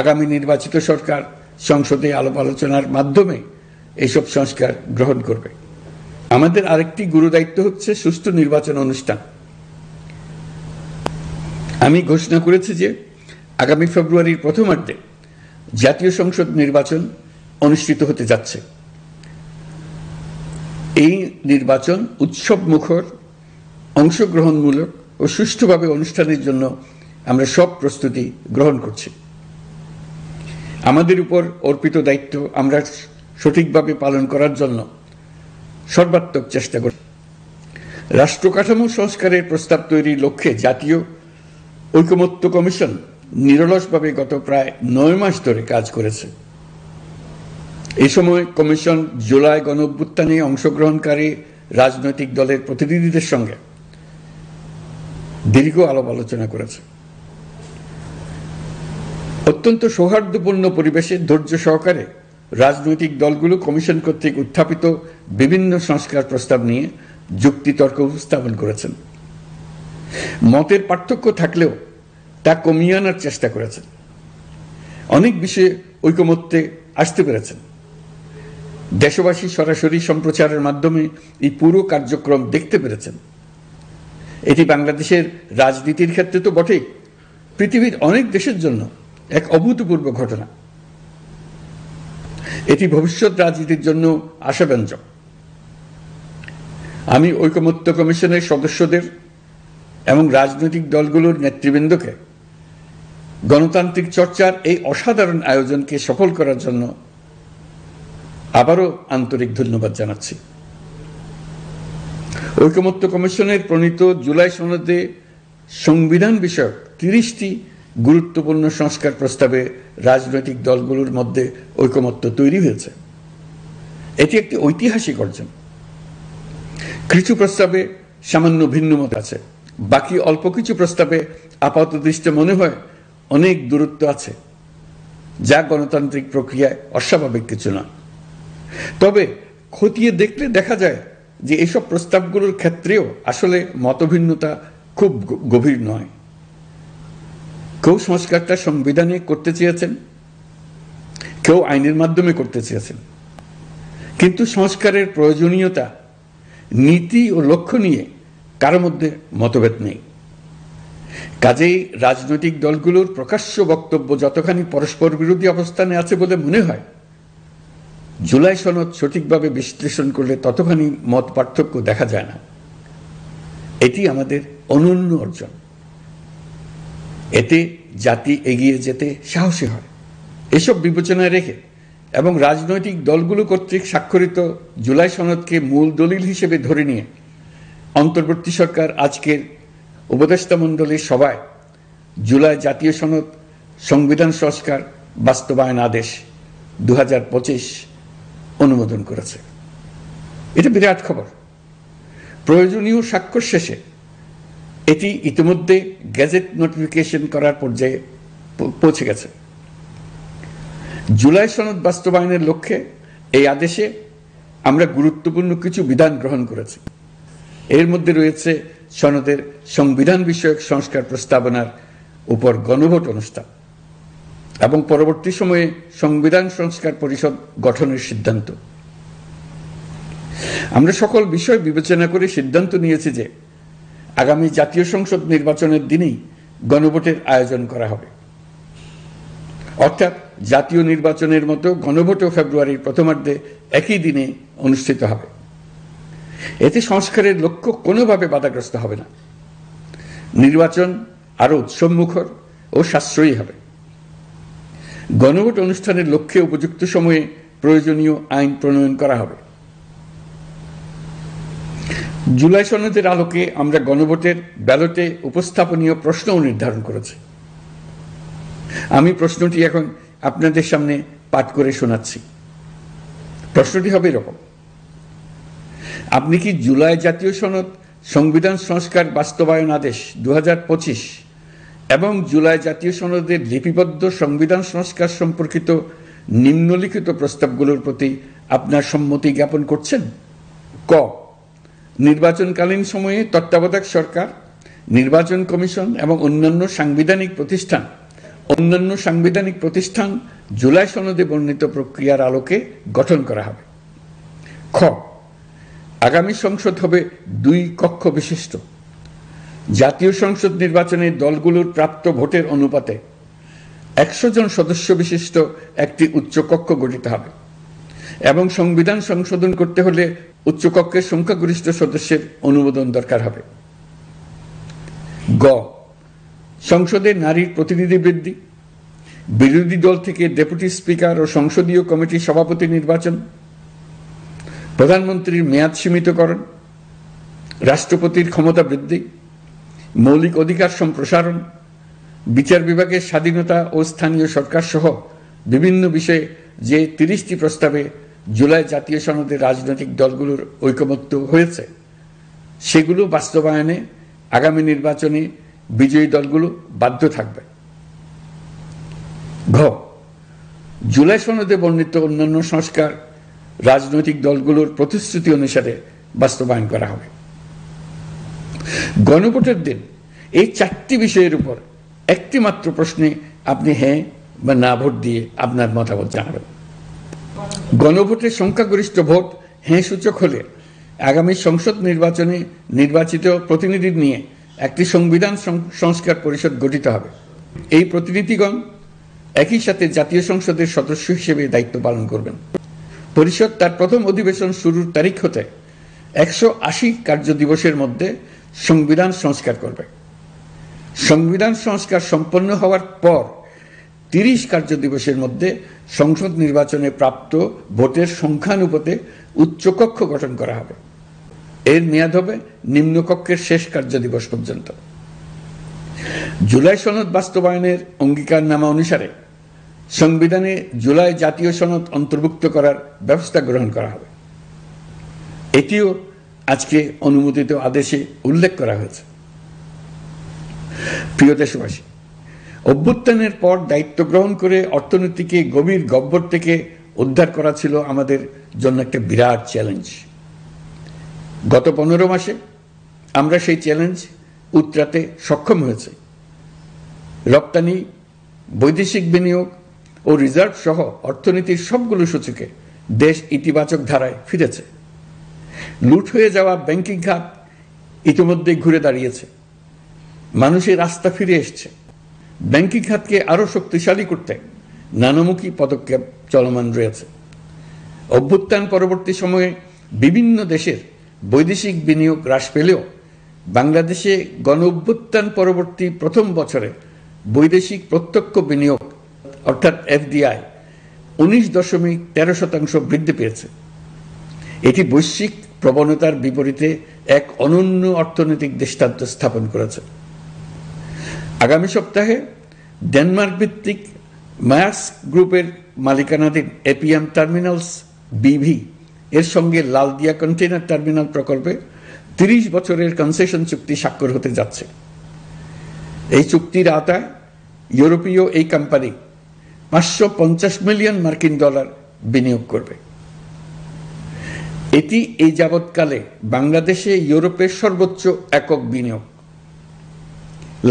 আগামী নির্বাচিত সরকার সংসদে আলাপ আলোচনার মাধ্যমে এইসব সংস্কার গ্রহণ করবে। আমাদের আরেকটি গুরুদায়িত্ব হচ্ছে সুষ্ঠু নির্বাচন অনুষ্ঠান। আমি ঘোষণা করেছি যে আগামী ফেব্রুয়ারির প্রথমার্ধে জাতীয় সংসদ নির্বাচন অনুষ্ঠিত হতে যাচ্ছে। এই নির্বাচন উৎসব মুখর, অংশগ্রহণমূলক ও সুষ্ঠুভাবে অনুষ্ঠানের জন্য আমরা সব প্রস্তুতি গ্রহণ করছি। আমাদের উপর অর্পিত দায়িত্ব আমরা সঠিকভাবে পালন করার জন্য সর্বাত্মক চেষ্টা করি। রাষ্ট্র কাঠামো সংস্কারের প্রস্তাব তৈরির লক্ষ্যে জাতীয় ঐকমত্য কমিশন নিরলসভাবে গত প্রায় 9 মাস ধরে কাজ করেছে। এই সময় কমিশন জুলাই গণঅভ্যুত্থানে অংশগ্রহণকারী রাজনৈতিক দলের প্রতিনিধিদের সঙ্গে দীর্ঘ আলাপ আলোচনা করেছে। অত্যন্ত সৌহার্দ্যপূর্ণ পরিবেশে ধৈর্য সহকারে রাজনৈতিক দলগুলো কমিশন কর্তৃক উত্থাপিত বিভিন্ন সংস্কার প্রস্তাব নিয়ে যুক্তিতর্ক উপস্থাপন করেছেন। মতের পার্থক্য থাকলেও তা কমিয়ে আনার চেষ্টা করেছেন। অনেক বিষয়ে ঐকমত্যে আসতে পেরেছেন। দেশবাসী সরাসরি সম্প্রচারের মাধ্যমে এই পুরো কার্যক্রম দেখতে পেরেছেন। এটি বাংলাদেশের রাজনীতির ক্ষেত্রে তো বটেই, পৃথিবীর অনেক দেশের জন্য এক অভূতপূর্ব ঘটনা। এটি ভবিষ্যৎ রাজনীতির জন্য আশাব্যঞ্জক। আমি ঐকমত্য কমিশনের সদস্যদের এবং রাজনৈতিক দলগুলোর নেতৃবৃন্দকে গণতান্ত্রিক চর্চার এই অসাধারণ আয়োজনকে সফল করার জন্য আবারও আন্তরিক ধন্যবাদ জানাচ্ছি। ঐকমত্য কমিশনের প্রণীত জুলাই সনদে সংবিধান বিষয়ক 30টি গুরুত্বপূর্ণ সংস্কার প্রস্তাবে রাজনৈতিক দলগুলোর মধ্যে ঐকমত্য তৈরি হয়েছে। এটি একটি ঐতিহাসিক অর্জন। কিছু প্রস্তাবে সামান্য ভিন্ন মত আছে, বাকি অল্প কিছু প্রস্তাবে আপাতদৃষ্টে মনে হয় অনেক দূরত্ব আছে, যা গণতান্ত্রিক প্রক্রিয়ায় অস্বাভাবিক কিছু না। তবে খতিয়ে দেখলে দেখা যায় যে এইসব প্রস্তাবগুলোর ক্ষেত্রেও আসলে মতভিন্নতা খুব গভীর নয়। কেউ সংস্কারটা সংবিধানে করতে চেয়েছেন, কেউ আইনের মাধ্যমে করতে চেয়েছেন, কিন্তু সংস্কারের প্রয়োজনীয়তা, নীতি ও লক্ষ্য নিয়ে কারো মধ্যে মতভেদ নেই। কাজেই রাজনৈতিক দলগুলোর প্রকাশ্য বক্তব্য যতখানি পরস্পর বিরোধী অবস্থানে আছে বলে মনে হয়, জুলাই সনদ সঠিকভাবে বিশ্লেষণ করলে ততখানি মত পার্থক্য দেখা যায় না। এটি আমাদের অনন্য অর্জন। এতে জাতি এগিয়ে যেতে সাহসী হয়। এসব বিবেচনায় রেখে এবং রাজনৈতিক দলগুলো কর্তৃক স্বাক্ষরিত জুলাই সনদকে মূল দলিল হিসেবে ধরে নিয়ে অন্তর্বর্তী সরকার আজকের উপদেষ্টা মণ্ডলীর সভায় জুলাই জাতীয় সনদ সংবিধান সংস্কার বাস্তবায়ন আদেশ 2025 অনুমোদন করেছে। এটা বিরাট খবর। প্রয়োজনীয় স্বাক্ষর শেষে এটি ইতিমধ্যে গেজেট নোটিফিকেশন করার পর্যায়ে পৌঁছে গেছে। জুলাই সনদ বাস্তবায়নের লক্ষ্যে এই আদেশে আমরা গুরুত্বপূর্ণ কিছু বিধান গ্রহণ করেছি। এর মধ্যে রয়েছে সনদের সংবিধান বিষয়ক সংস্কার প্রস্তাবনার উপর গণভোট অনুষ্ঠান এবং পরবর্তী সময়ে সংবিধান সংস্কার পরিষদ গঠনের সিদ্ধান্ত। আমরা সকল বিষয় বিবেচনা করে সিদ্ধান্ত নিয়েছি যে আগামী জাতীয় সংসদ নির্বাচনের দিনেই গণভোটের আয়োজন করা হবে। অর্থাৎ জাতীয় নির্বাচনের মতো গণভোটও ফেব্রুয়ারির প্রথমার্ধে একই দিনে অনুষ্ঠিত হবে। এতে সংস্কারের লক্ষ্য কোনোভাবে বাধাগ্রস্ত হবে না। নির্বাচন আরো উৎসবমুখর ও সাশ্রয়ী হবে। গণভোট অনুষ্ঠানের লক্ষ্যে উপযুক্ত সময়ে প্রয়োজনীয় আইন প্রণয়ন করা হবে। জুলাই সনদের আলোকে আমরা গণভোটের ব্যালটে উপস্থাপনীয় প্রশ্নও নির্ধারণ করেছি। আমি প্রশ্নটি এখন আপনাদের সামনে পাঠ করে শোনাচ্ছি। প্রশ্নটি হবে এরকম: আপনি কি জুলাই জাতীয় সনদ সংবিধান সংস্কার বাস্তবায়ন আদেশ 2025 এবং জুলাই জাতীয় সনদের লিপিবদ্ধ সংবিধান সংস্কার সম্পর্কিত নিম্নলিখিত প্রস্তাবগুলোর প্রতি আপনার সম্মতি জ্ঞাপন করছেন? ক, নির্বাচনকালীন সময়ে তত্ত্বাবধায়ক সরকার, নির্বাচন কমিশন এবং অন্যান্য সাংবিধানিক প্রতিষ্ঠান অন্যান্য সাংবিধানিক প্রতিষ্ঠান জুলাই সনদে বর্ণিত প্রক্রিয়ার আলোকে গঠন করা হবে। খ, আগামী সংসদ হবে 2 কক্ষ বিশিষ্ট। জাতীয় সংসদ নির্বাচনে দলগুলোর প্রাপ্ত ভোটের অনুপাতে 100 জন সদস্য বিশিষ্ট একটি উচ্চকক্ষ গঠিত হবে এবং সংবিধান সংশোধন করতে হলে উচ্চকক্ষের সংখ্যাগরিষ্ঠ সদস্যের অনুমোদন দরকার হবে। গ, সংসদে নারীর প্রতিনিধি বৃদ্ধি, বিরোধী দল থেকে ডেপুটি স্পিকার ও সংসদীয় কমিটির সভাপতি নির্বাচন, প্রধানমন্ত্রীর মেয়াদ সীমিতকরণ, রাষ্ট্রপতির ক্ষমতা বৃদ্ধি, মৌলিক অধিকার সম্প্রসারণ, বিচার বিভাগের স্বাধীনতা ও স্থানীয় সরকার সহ বিভিন্ন বিষয়ে যে 30টি প্রস্তাবে জুলাই জাতীয় সনদে রাজনৈতিক দলগুলোর ঐকমত্য হয়েছে সেগুলো বাস্তবায়নে আগামী নির্বাচনে বিজয়ী দলগুলো বাধ্য থাকবে। ঘ, জুলাই সনদে বর্ণিত অন্যান্য সংস্কার রাজনৈতিক দলগুলোর প্রতিশ্রুতি অনুসারে বাস্তবায়ন করা হবে। গণভোটের দিন এই 4টি বিষয়ের উপর একটি মাত্র প্রশ্নে আপনি হ্যাঁ বা না ভোট দিয়ে আপনার মতামত জানাবেন। গণভোটের সংখ্যাগরিষ্ঠ ভোট হ্যাঁ সূচক হলে আগামী সংসদ নির্বাচনে নির্বাচিত প্রতিনিধি নিয়ে একটি সংবিধান সংস্কার পরিষদ গঠিত হবে। এই প্রতিনিধিগণ একই সাথে জাতীয় সংসদের সদস্য হিসেবে দায়িত্ব পালন করবেন। পরিষদ তার প্রথম অধিবেশন শুরুর তারিখ হতে 180 কার্য দিবসের মধ্যে সংবিধান সংস্কার করবে। সংবিধান সংস্কার সম্পন্ন হওয়ার পর 30 কার্য দিবসের মধ্যে সংসদ নির্বাচনে প্রাপ্ত ভোটের সংখ্যানুপাতে উচ্চকক্ষ গঠন করা হবে। এর মেয়াদ হবে নিম্নকক্ষের শেষ কার্য দিবস পর্যন্ত। জুলাই সনদ বাস্তবায়নের অঙ্গীকারনামা অনুসারে সংবিধানে জুলাই জাতীয় সনদ অন্তর্ভুক্ত করার ব্যবস্থা গ্রহণ করা হবে। এটিও আজকে অনুমোদিত আদেশে উল্লেখ করা হয়েছে। প্রিয় দেশবাসী, অভ্যুত্থানের পর দায়িত্ব গ্রহণ করে অর্থনীতিকে গভীর গহ্বর থেকে উদ্ধার করা ছিল আমাদের জন্য একটা বিরাট চ্যালেঞ্জ। গত 15 মাসে আমরা সেই চ্যালেঞ্জ উতরাতে সক্ষম হয়েছে। রপ্তানি, বৈদেশিক বিনিয়োগ ও রিজার্ভ সহ অর্থনীতির সবগুলো সূচকে দেশ ইতিবাচক ধারায় ফিরেছে। লুট হয়ে যাওয়া ব্যাংকিং খাত ইতিমধ্যে ঘুরে দাঁড়িয়েছে, মানুষের আস্থা ফিরে এসছে। ব্যাংকিং খাতকে আরো শক্তিশালী করতে নানামুখী পদক্ষেপ চলমান রয়েছে। অভ্যুত্থান পরবর্তী সময়ে বিভিন্ন দেশের বৈদেশিক বিনিয়োগ হ্রাস পেলেও বাংলাদেশে গণ অভ্যুত্থান পরবর্তী প্রথম বছরে বৈদেশিক প্রত্যক্ষ বিনিয়োগ অর্থাৎ এফডিআই 19.13% বৃদ্ধি পেয়েছে। এটি বৈশ্বিক প্রবণতার বিপরীতে এক অনন্য অর্থনৈতিক দৃষ্টান্ত স্থাপন করেছে। আগামী সপ্তাহে ডেনমার্ক ভিত্তিক মায়ার্স গ্রুপের মালিকানাধীন এপিএম টার্মিনালস বিভি এর সঙ্গে লালদিয়া কন্টেইনার টার্মিনাল প্রকল্পে 30 বছরের কনসেশন চুক্তি স্বাক্ষর হতে যাচ্ছে। এই চুক্তির আওতায় ইউরোপীয় এই কোম্পানি $550 মিলিয়ন বিনিয়োগ করবে। এটি এই যাবৎকালে বাংলাদেশে ইউরোপের সর্বোচ্চ একক বিনিয়োগ।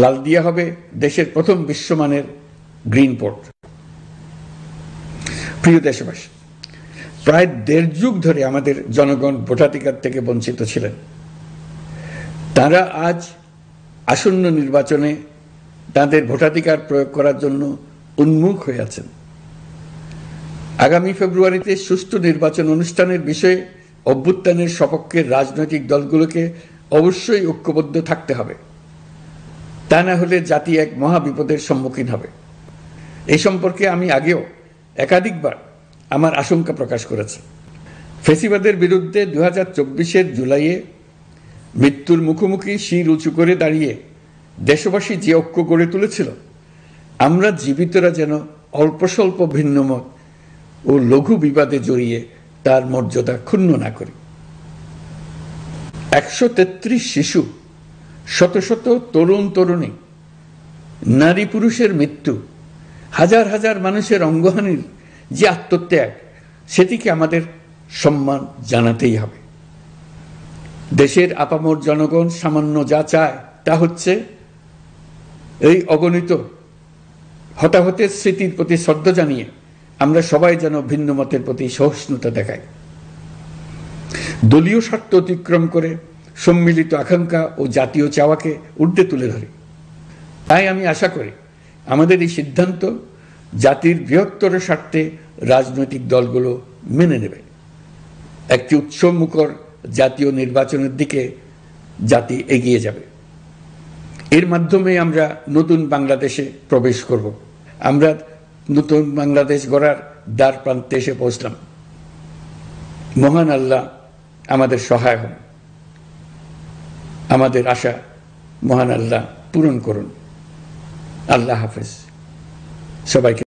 লালদিয়া হবে দেশের প্রথম বিশ্বমানের গ্রিন পোর্ট। প্রিয় দেশবাসী, প্রায় 1.5 যুগ ধরে আমাদের জনগণ ভোটাধিকার থেকে বঞ্চিত ছিলেন। তারা আজ আসন্ন নির্বাচনে তাদের ভোটাধিকার প্রয়োগ করার জন্য উন্মুখ হয়ে আছেন। আগামী ফেব্রুয়ারিতে সুষ্ঠু নির্বাচন অনুষ্ঠানের বিষয়ে অভ্যুত্থানের সপক্ষের রাজনৈতিক দলগুলোকে অবশ্যই ঐক্যবদ্ধ থাকতে হবে। তা না হলে জাতি এক মহাবিপদের সম্মুখীন হবে। এই সম্পর্কে আমি আগেও একাধিকবার আমার আশঙ্কা প্রকাশ করেছি। ফ্যাসিবাদের বিরুদ্ধে 2024 জুলাইয়ে মৃত্যুর মুখোমুখি শির উঁচু করে দাঁড়িয়ে দেশবাসী যে ঐক্য গড়ে তুলেছিল, আমরা জীবিতরা যেন অল্প স্বল্প ভিন্নমত ও লঘু বিবাদে জড়িয়ে তার মর্যাদা ক্ষুণ্ণ না করি। 133 শিশু, শত শত তরুণ তরুণী, নারী পুরুষের মৃত্যু, হাজার হাজার মানুষের অঙ্গহানির যে আত্মত্যাগ, সেটিকে আমাদের সম্মান জানাতেই হবে। দেশের আপামর জনগণ সামান্য যা চায় তা হচ্ছে এই অগণিত হতাহতের স্মৃতির প্রতি শ্রদ্ধা জানিয়ে আমরা সবাই যেন ভিন্ন মতের প্রতি সহিষ্ণুতা দেখাই, দলীয় স্বার্থ অতিক্রম করে সম্মিলিত আকাঙ্ক্ষা ও জাতীয় চাওয়াকে ঊর্ধ্বে তুলে ধরি। তাই আমি আশা করি আমাদের এই সিদ্ধান্ত জাতির বৃহত্তর স্বার্থে রাজনৈতিক দলগুলো মেনে নেবে। একটি উৎসবমুখর জাতীয় নির্বাচনের দিকে জাতি এগিয়ে যাবে। এর মাধ্যমে আমরা নতুন বাংলাদেশে প্রবেশ করব। আমরা নতুন বাংলাদেশ গড়ার দ্বার প্রান্তে এসে পৌঁছলাম। মহান আল্লাহ আমাদের সহায় হন। আমাদের আশা মহান আল্লাহ পূরণ করুন। আল্লাহ হাফেজ। সবাইকে